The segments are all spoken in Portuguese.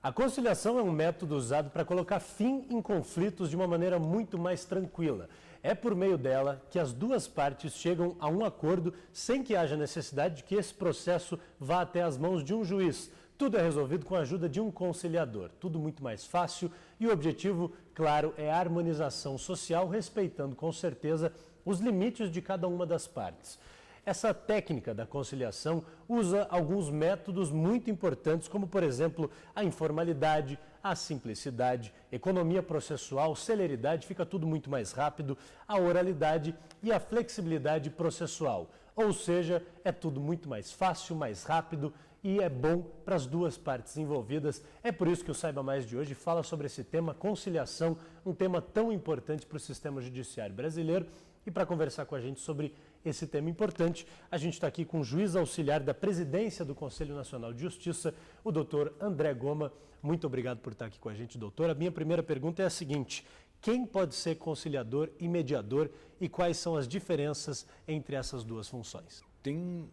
A conciliação é um método usado para colocar fim em conflitos de uma maneira muito mais tranquila. É por meio dela que as duas partes chegam a um acordo sem que haja necessidade de que esse processo vá até as mãos de um juiz. Tudo é resolvido com a ajuda de um conciliador. Tudo muito mais fácil e o objetivo, claro, é a harmonização social, respeitando com certeza os limites de cada uma das partes. Essa técnica da conciliação usa alguns métodos muito importantes, como, por exemplo, a informalidade, a simplicidade, economia processual, celeridade, fica tudo muito mais rápido, a oralidade e a flexibilidade processual. Ou seja, é tudo muito mais fácil, mais rápido e é bom para as duas partes envolvidas. É por isso que o Saiba Mais de hoje fala sobre esse tema, conciliação, um tema tão importante para o sistema judiciário brasileiro. E para conversar com a gente sobre esse tema importante, a gente está aqui com o juiz auxiliar da presidência do Conselho Nacional de Justiça, o doutor André Goma. Muito obrigado por estar aqui com a gente, doutor. A minha primeira pergunta é a seguinte: quem pode ser conciliador e mediador e quais são as diferenças entre essas duas funções? Tem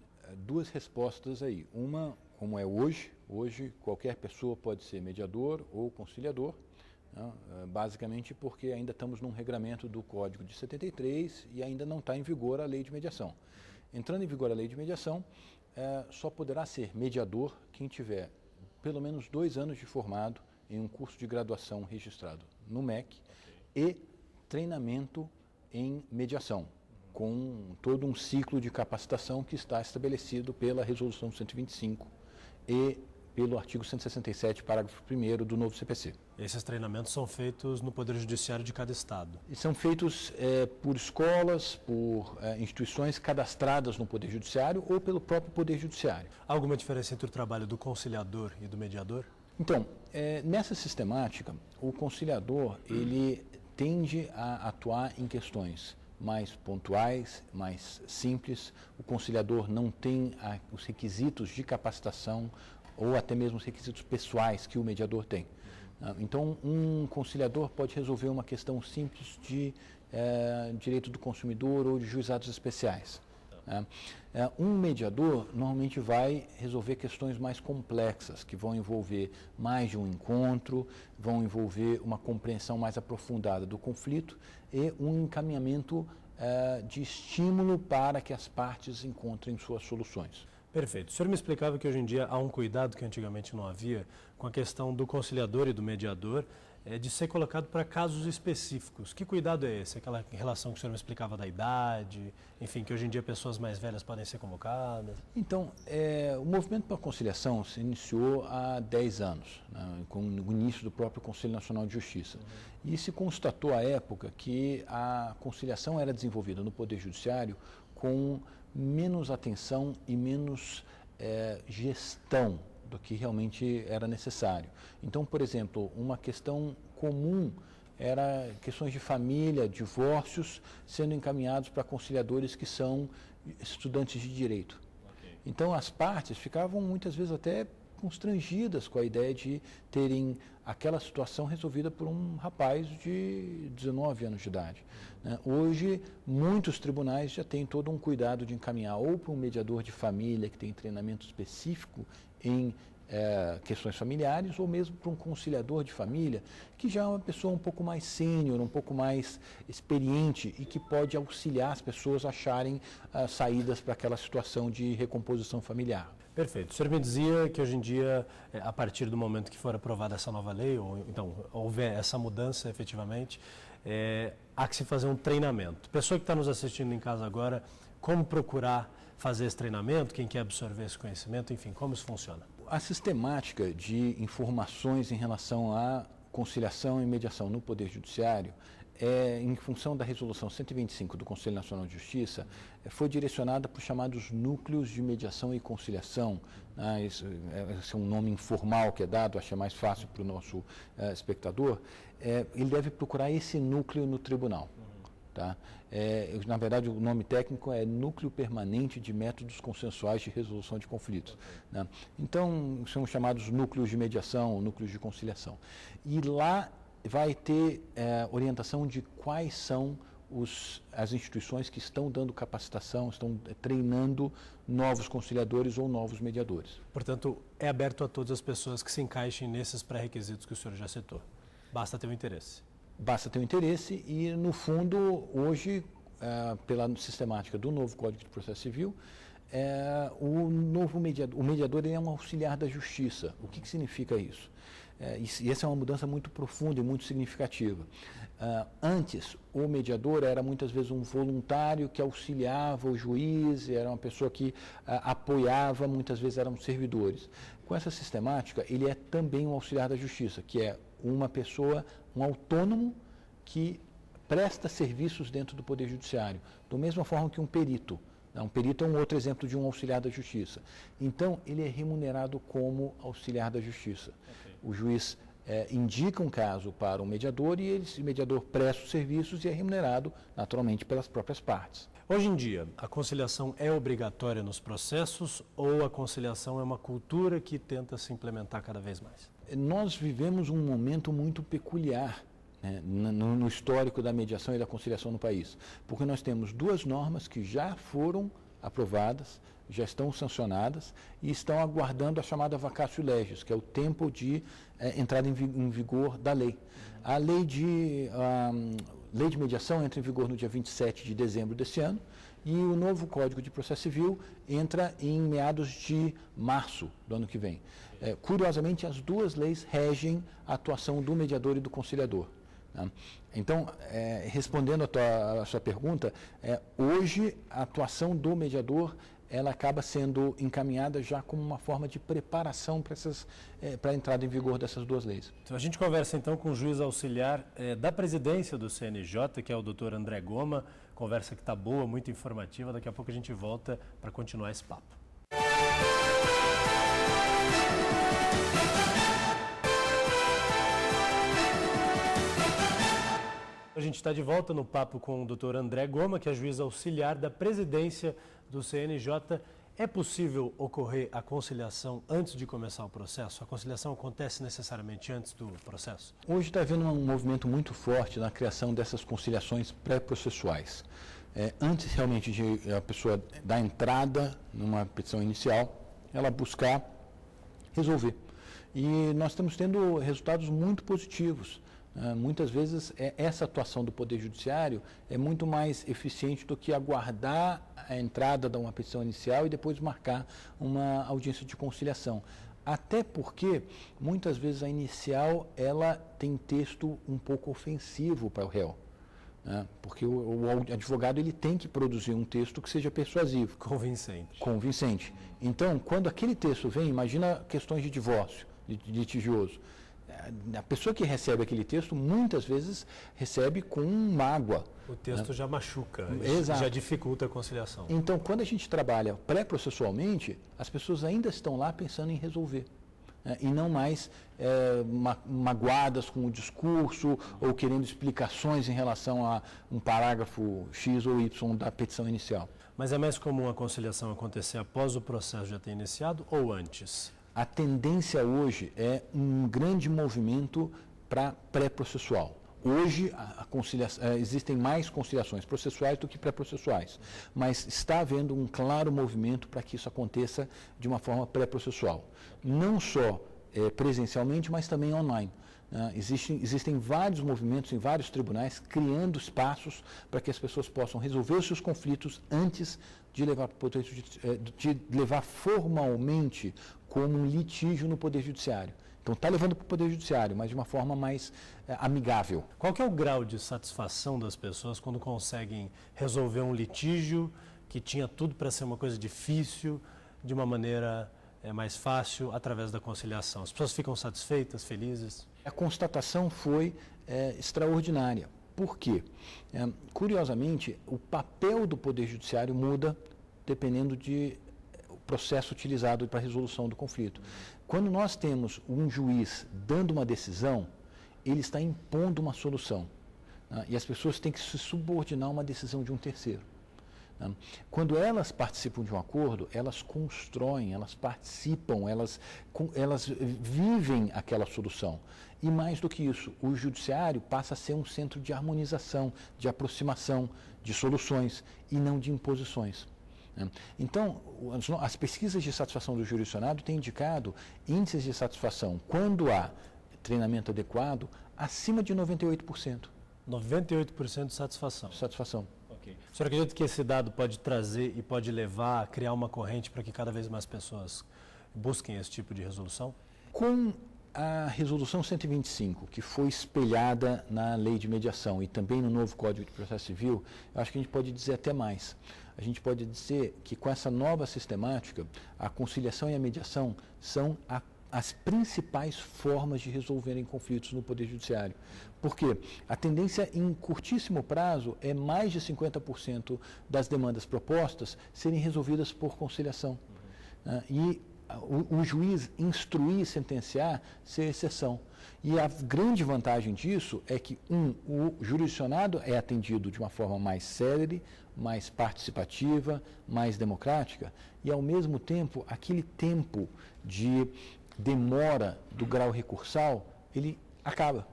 duas respostas aí. Uma, como é hoje qualquer pessoa pode ser mediador ou conciliador. Basicamente porque ainda estamos num regramento do Código de 73 e ainda não está em vigor a lei de mediação. Entrando em vigor a lei de mediação, só poderá ser mediador quem tiver pelo menos 2 anos de formado em um curso de graduação registrado no MEC e treinamento em mediação, com todo um ciclo de capacitação que está estabelecido pela Resolução 125 e pelo artigo 167, parágrafo 1º do novo CPC. Esses treinamentos são feitos no Poder Judiciário de cada estado? E são feitos por escolas, por instituições cadastradas no Poder Judiciário ou pelo próprio Poder Judiciário. Há alguma diferença entre o trabalho do conciliador e do mediador? Então, nessa sistemática, o conciliador ele tende a atuar em questões mais pontuais, mais simples. O conciliador não tem os requisitos de capacitação ou até mesmo os requisitos pessoais que o mediador tem. Então, um conciliador pode resolver uma questão simples de direito do consumidor ou de juizados especiais. Um mediador normalmente vai resolver questões mais complexas, que vão envolver mais de um encontro, vão envolver uma compreensão mais aprofundada do conflito e um encaminhamento de estímulo para que as partes encontrem suas soluções. Perfeito. O senhor me explicava que hoje em dia há um cuidado que antigamente não havia com a questão do conciliador e do mediador, de ser colocado para casos específicos. Que cuidado é esse? Aquela relação que o senhor me explicava da idade, enfim, que hoje em dia pessoas mais velhas podem ser convocadas? Então, o movimento para a conciliação se iniciou há 10 anos, né, com o início do próprio Conselho Nacional de Justiça. E se constatou à época que a conciliação era desenvolvida no Poder Judiciário com menos atenção e menos gestão do que realmente era necessário. Então, por exemplo, uma questão comum era questões de família, divórcios, sendo encaminhados para conciliadores que são estudantes de direito. Então, as partes ficavam muitas vezes até constrangidas com a ideia de terem aquela situação resolvida por um rapaz de 19 anos de idade. Hoje, muitos tribunais já têm todo um cuidado de encaminhar ou para um mediador de família que tem treinamento específico em questões familiares, ou mesmo para um conciliador de família, que já é uma pessoa um pouco mais sênior, um pouco mais experiente e que pode auxiliar as pessoas a acharem saídas para aquela situação de recomposição familiar. Perfeito. O senhor me dizia que hoje em dia, a partir do momento que for aprovada essa nova lei, ou então houver essa mudança efetivamente, há que se fazer um treinamento. Pessoa que está nos assistindo em casa agora, como procurar fazer esse treinamento, quem quer absorver esse conhecimento, enfim, como isso funciona? A sistemática de informações em relação à conciliação e mediação no Poder Judiciário, em função da Resolução 125 do Conselho Nacional de Justiça, foi direcionada para os chamados núcleos de mediação e conciliação. Esse é um nome informal que é dado, acho que é mais fácil para o nosso espectador. Ele deve procurar esse núcleo no tribunal. Tá? Na verdade, o nome técnico é Núcleo Permanente de Métodos Consensuais de Resolução de Conflitos. Né? Então, são chamados núcleos de mediação, núcleos de conciliação. E lá vai ter orientação de quais são as instituições que estão dando capacitação, estão treinando novos conciliadores ou novos mediadores. Portanto, é aberto a todas as pessoas que se encaixem nesses pré-requisitos que o senhor já citou. Basta ter um interesse. Basta ter um interesse e, no fundo, hoje, pela sistemática do novo Código de Processo Civil, o mediador é um auxiliar da justiça. O que significa isso? E essa é uma mudança muito profunda e muito significativa. Antes, o mediador era muitas vezes um voluntário que auxiliava o juiz, era uma pessoa que apoiava, muitas vezes eram servidores. Com essa sistemática, ele é também um auxiliar da justiça, que é uma pessoa, um autônomo que presta serviços dentro do Poder Judiciário, da mesma forma que um perito. Um perito é um outro exemplo de um auxiliar da justiça. Então, ele é remunerado como auxiliar da justiça. Okay. O juiz indica um caso para um mediador e esse mediador presta os serviços e é remunerado, naturalmente, pelas próprias partes. Hoje em dia, a conciliação é obrigatória nos processos ou a conciliação é uma cultura que tenta se implementar cada vez mais? Nós vivemos um momento muito peculiar, né, no histórico da mediação e da conciliação no país, porque nós temos duas normas que já foram aprovadas, já estão sancionadas e estão aguardando a chamada vacatio legis, que é o tempo de entrada em vigor da lei. A lei de mediação entra em vigor no dia 27 de dezembro deste ano e o novo Código de Processo Civil entra em meados de março do ano que vem. Curiosamente, as duas leis regem a atuação do mediador e do conciliador. Então, respondendo a sua pergunta, hoje a atuação do mediador ela acaba sendo encaminhada já como uma forma de preparação para a entrada em vigor dessas duas leis. Então, a gente conversa então com o juiz auxiliar da presidência do CNJ, que é o doutor André Goma, conversa que está boa, muito informativa, daqui a pouco a gente volta para continuar esse papo. A gente está de volta no papo com o doutor André Goma, que é juiz auxiliar da presidência do CNJ. É possível ocorrer a conciliação antes de começar o processo? A conciliação acontece necessariamente antes do processo? Hoje está havendo um movimento muito forte na criação dessas conciliações pré-processuais. Antes realmente de a pessoa dar entrada numa petição inicial, ela buscar resolver. E nós estamos tendo resultados muito positivos. Muitas vezes essa atuação do Poder Judiciário é muito mais eficiente do que aguardar a entrada de uma petição inicial e depois marcar uma audiência de conciliação. Até porque, muitas vezes, a inicial ela tem texto um pouco ofensivo para o réu. Porque o advogado ele tem que produzir um texto que seja persuasivo. Convincente. Então, quando aquele texto vem, imagina questões de divórcio, de litigioso. A pessoa que recebe aquele texto, muitas vezes, recebe com mágoa. O texto já machuca, Exato. Já dificulta a conciliação. Então, quando a gente trabalha pré-processualmente, as pessoas ainda estão lá pensando em resolver. E não mais magoadas com o discurso ou querendo explicações em relação a um parágrafo X ou Y da petição inicial. Mas é mais comum a conciliação acontecer após o processo já ter iniciado ou antes? A tendência hoje é um grande movimento para pré-processual. Hoje existem mais conciliações processuais do que pré-processuais, mas está havendo um claro movimento para que isso aconteça de uma forma pré-processual. Não só presencialmente, mas também online. Existem vários movimentos em vários tribunais criando espaços para que as pessoas possam resolver os seus conflitos antes de levar formalmente como um litígio no Poder Judiciário. Então está levando para o Poder Judiciário, mas de uma forma mais amigável. Qual que é o grau de satisfação das pessoas quando conseguem resolver um litígio que tinha tudo para ser uma coisa difícil, de uma maneira mais fácil, através da conciliação? As pessoas ficam satisfeitas, felizes? A constatação foi extraordinária. Por quê? Curiosamente, o papel do Poder Judiciário muda dependendo do processo utilizado para a resolução do conflito. Quando nós temos um juiz dando uma decisão, ele está impondo uma solução. E as pessoas têm que se subordinar a uma decisão de um terceiro. Né? Quando elas participam de um acordo, elas constroem, elas participam, elas vivem aquela solução. E mais do que isso, o judiciário passa a ser um centro de harmonização, de aproximação, de soluções e não de imposições. Então, as pesquisas de satisfação do jurisdicionado têm indicado índices de satisfação, quando há treinamento adequado, acima de 98%. 98% de satisfação. Satisfação. Okay. O senhor acredita que esse dado pode trazer e pode levar a criar uma corrente para que cada vez mais pessoas busquem esse tipo de resolução? Com a Resolução 125, que foi espelhada na Lei de Mediação e também no novo Código de Processo Civil, eu acho que a gente pode dizer até mais. A gente pode dizer que com essa nova sistemática, a conciliação e a mediação são as principais formas de resolverem conflitos no Poder Judiciário. Porque a tendência em curtíssimo prazo é mais de 50% das demandas propostas serem resolvidas por conciliação. E o juiz instruir e sentenciar ser exceção. E a grande vantagem disso é que, o jurisdicionado é atendido de uma forma mais célere, mais participativa, mais democrática, e, ao mesmo tempo, aquele tempo de demora do grau recursal, ele acaba,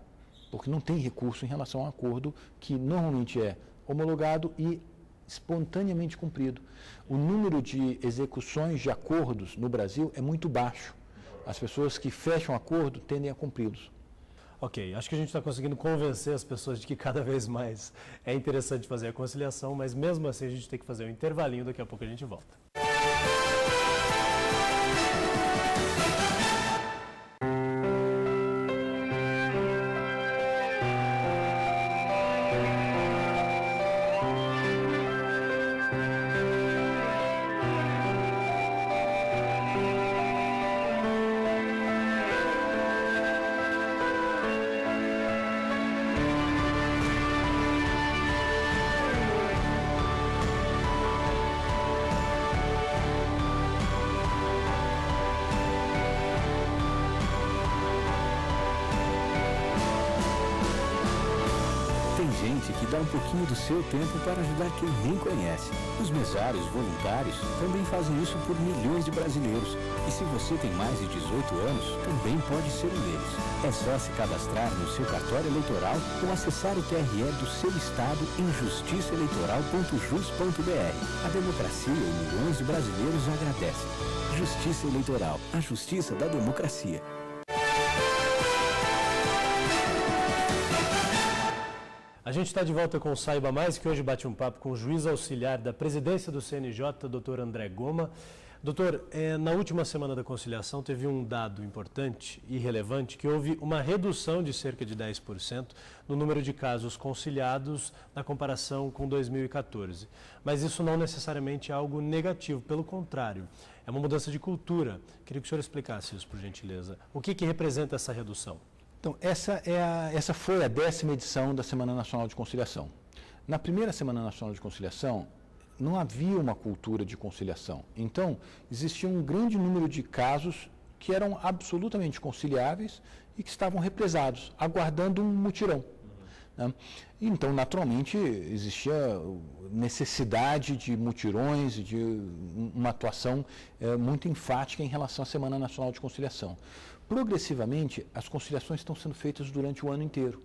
porque não tem recurso em relação a um acordo que normalmente é homologado e espontaneamente cumprido. O número de execuções de acordos no Brasil é muito baixo. As pessoas que fecham acordo tendem a cumpri-los. Ok, acho que a gente está conseguindo convencer as pessoas de que cada vez mais é interessante fazer a conciliação, mas mesmo assim a gente tem que fazer um intervalinho, daqui a pouco a gente volta. Que dá um pouquinho do seu tempo para ajudar quem nem conhece. Os mesários voluntários também fazem isso por milhões de brasileiros. E se você tem mais de 18 anos, também pode ser um deles. É só se cadastrar no seu cartório eleitoral ou acessar o TRE do seu estado em justiçaeleitoral.jus.br. A democracia e milhões de brasileiros agradecem. Justiça Eleitoral, a justiça da democracia. A gente está de volta com o Saiba Mais, que hoje bate um papo com o juiz auxiliar da presidência do CNJ, doutor André Goma. Doutor, na última semana da conciliação teve um dado importante e relevante, que houve uma redução de cerca de 10% no número de casos conciliados na comparação com 2014. Mas isso não necessariamente é algo negativo, pelo contrário, é uma mudança de cultura. Queria que o senhor explicasse isso, por gentileza. O que representa essa redução? Então, essa foi a 10ª edição da Semana Nacional de Conciliação. Na primeira Semana Nacional de Conciliação, não havia uma cultura de conciliação. Então, existia um grande número de casos que eram absolutamente conciliáveis e que estavam represados, aguardando um mutirão. Né? Então, naturalmente, existia necessidade de mutirões, de uma atuação muito enfática em relação à Semana Nacional de Conciliação. Progressivamente, as conciliações estão sendo feitas durante o ano inteiro.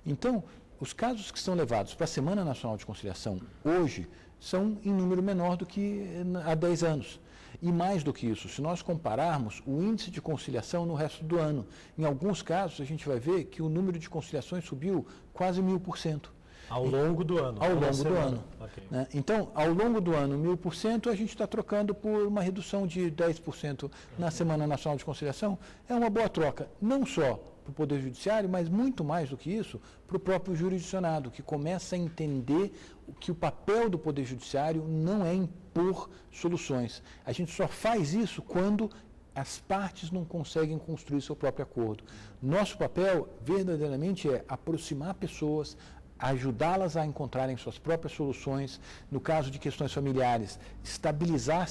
Então, os casos que são levados para a Semana Nacional de Conciliação hoje são em número menor do que há 10 anos. E mais do que isso, se nós compararmos o índice de conciliação no resto do ano, em alguns casos a gente vai ver que o número de conciliações subiu quase 1000%. Ao longo do ano? Ao longo do ano. Okay. Né? Então, ao longo do ano, 1000%, a gente está trocando por uma redução de 10% na Semana Nacional de Conciliação. É uma boa troca, não só para o Poder Judiciário, mas muito mais do que isso, para o próprio jurisdicionado, que começa a entender que o papel do Poder Judiciário não é impor soluções. A gente só faz isso quando as partes não conseguem construir seu próprio acordo. Nosso papel, verdadeiramente, é aproximar pessoas, ajudá-las a encontrarem suas próprias soluções, no caso de questões familiares, estabilizar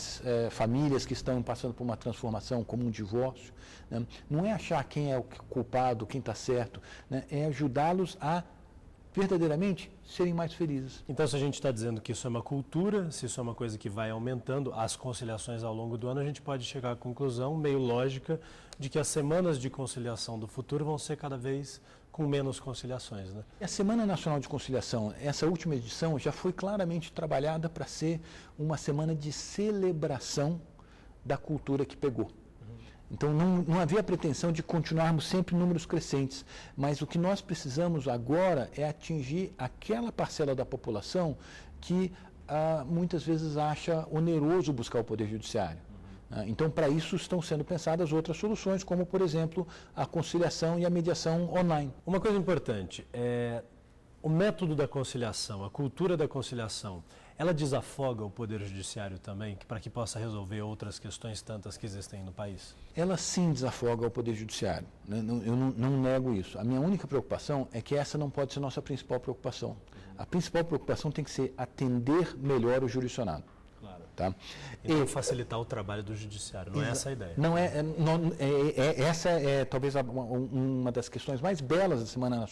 famílias que estão passando por uma transformação, como um divórcio, né? Não é achar quem é o culpado, quem está certo, né? É ajudá-los a verdadeiramente serem mais felizes. Então, se a gente está dizendo que isso é uma cultura, se isso é uma coisa que vai aumentando as conciliações ao longo do ano, a gente pode chegar à conclusão, meio lógica, de que as semanas de conciliação do futuro vão ser cada vez com menos conciliações, né? A Semana Nacional de Conciliação, essa última edição, já foi claramente trabalhada para ser uma semana de celebração da cultura que pegou. Então, não havia a pretensão de continuarmos sempre em números crescentes, mas o que nós precisamos agora é atingir aquela parcela da população que muitas vezes acha oneroso buscar o Poder Judiciário. Então, para isso estão sendo pensadas outras soluções, como, por exemplo, a conciliação e a mediação online. Uma coisa importante, o método da conciliação, a cultura da conciliação, ela desafoga o Poder Judiciário também, para que possa resolver outras questões tantas que existem no país? Ela sim desafoga o Poder Judiciário, né? Eu não nego isso. A minha única preocupação é que essa não pode ser nossa principal preocupação. A principal preocupação tem que ser atender melhor o jurisdicionado. Claro. Tá? Então, facilitar o trabalho do Judiciário, não é essa a ideia? Não é, essa é talvez uma das questões mais belas da Semana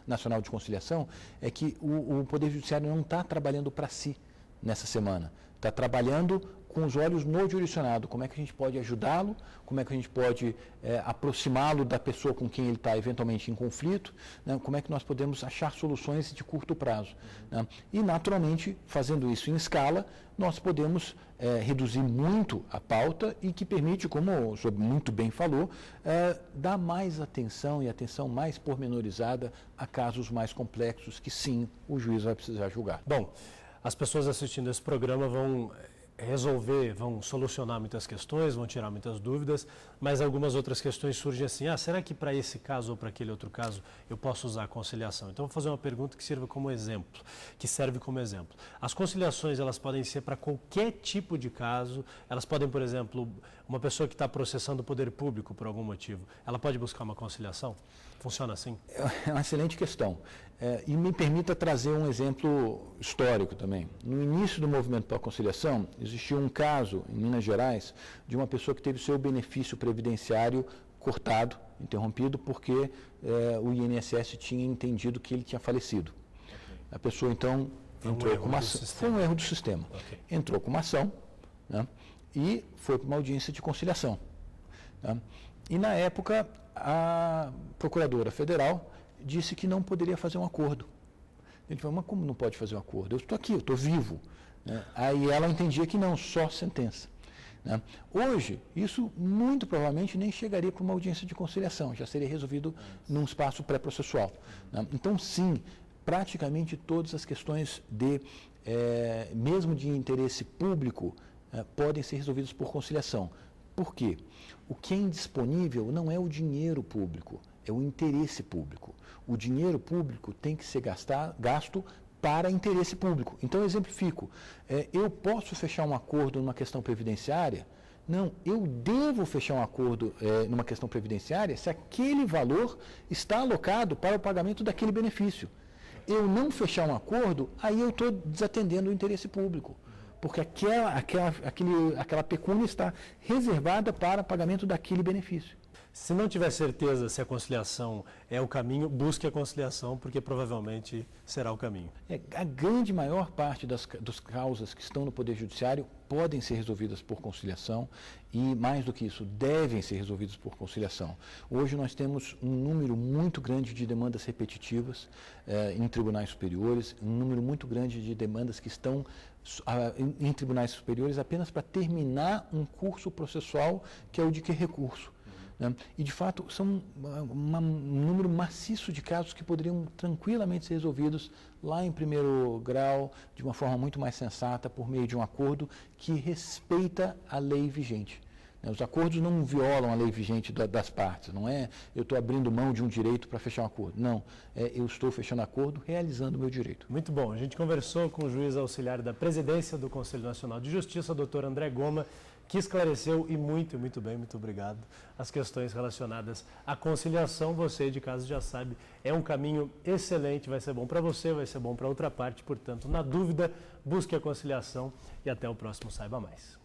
Nacional de Conciliação, é que o Poder Judiciário não está trabalhando para si nessa semana, está trabalhando com os olhos no jurisdicionado, como é que a gente pode ajudá-lo, como é que a gente pode aproximá-lo da pessoa com quem ele está eventualmente em conflito, né? Como é que nós podemos achar soluções de curto prazo. Né? E, naturalmente, fazendo isso em escala, nós podemos reduzir muito a pauta e que permite, como o senhor muito bem falou, dar mais atenção e atenção mais pormenorizada a casos mais complexos que, sim, o juiz vai precisar julgar. Bom, as pessoas assistindo esse programa vão vão solucionar muitas questões, vão tirar muitas dúvidas, mas algumas outras questões surgem assim, será que para esse caso ou para aquele outro caso eu posso usar a conciliação? Então, vou fazer uma pergunta que serve como exemplo. As conciliações, elas podem ser para qualquer tipo de caso, elas podem, por exemplo, uma pessoa que está processando o poder público por algum motivo, ela pode buscar uma conciliação? Funciona assim? É uma excelente questão. E me permita trazer um exemplo histórico também. No início do movimento para a conciliação, existiu um caso em Minas Gerais de uma pessoa que teve seu benefício previdenciário cortado, interrompido, porque o INSS tinha entendido que ele tinha falecido. Okay. A pessoa, então, entrou com uma ação. Foi um erro do sistema. Okay. Entrou com uma ação, né, e foi para uma audiência de conciliação. Né, e, na época, a Procuradora Federal disse que não poderia fazer um acordo. Ele falou, mas como não pode fazer um acordo? Eu estou aqui, eu estou vivo. Né? Aí ela entendia que não, só sentença. Né? Hoje, isso muito provavelmente nem chegaria para uma audiência de conciliação, já seria resolvido num espaço pré-processual. Né? Então, sim, praticamente todas as questões mesmo de interesse público, podem ser resolvidas por conciliação. Por quê? O que é indisponível não é o dinheiro público, é o interesse público. O dinheiro público tem que ser gasto para interesse público. Então, eu exemplifico. Eu posso fechar um acordo numa questão previdenciária? Não, eu devo fechar um acordo numa questão previdenciária se aquele valor está alocado para o pagamento daquele benefício. Eu não fechar um acordo, aí eu estou desatendendo o interesse público. Porque aquela pecúnia está reservada para pagamento daquele benefício. Se não tiver certeza se a conciliação é o caminho, busque a conciliação, porque provavelmente será o caminho. A grande maior parte das causas que estão no Poder Judiciário podem ser resolvidas por conciliação e, mais do que isso, devem ser resolvidas por conciliação. Hoje nós temos um número muito grande de demandas repetitivas em tribunais superiores, um número muito grande de demandas que estão em tribunais superiores apenas para terminar um curso processual que é o de que recurso. Né? E, de fato, são um número maciço de casos que poderiam tranquilamente ser resolvidos lá em primeiro grau, de uma forma muito mais sensata, por meio de um acordo que respeita a lei vigente. Os acordos não violam a lei vigente das partes, não é eu estou abrindo mão de um direito para fechar um acordo. Não, eu estou fechando acordo realizando o meu direito. Muito bom. A gente conversou com o juiz auxiliar da Presidência do Conselho Nacional de Justiça, doutor André Goma, que esclareceu e muito bem, muito obrigado, as questões relacionadas à conciliação. Você de casa já sabe, é um caminho excelente, vai ser bom para você, vai ser bom para outra parte, portanto, na dúvida, busque a conciliação e até o próximo Saiba Mais.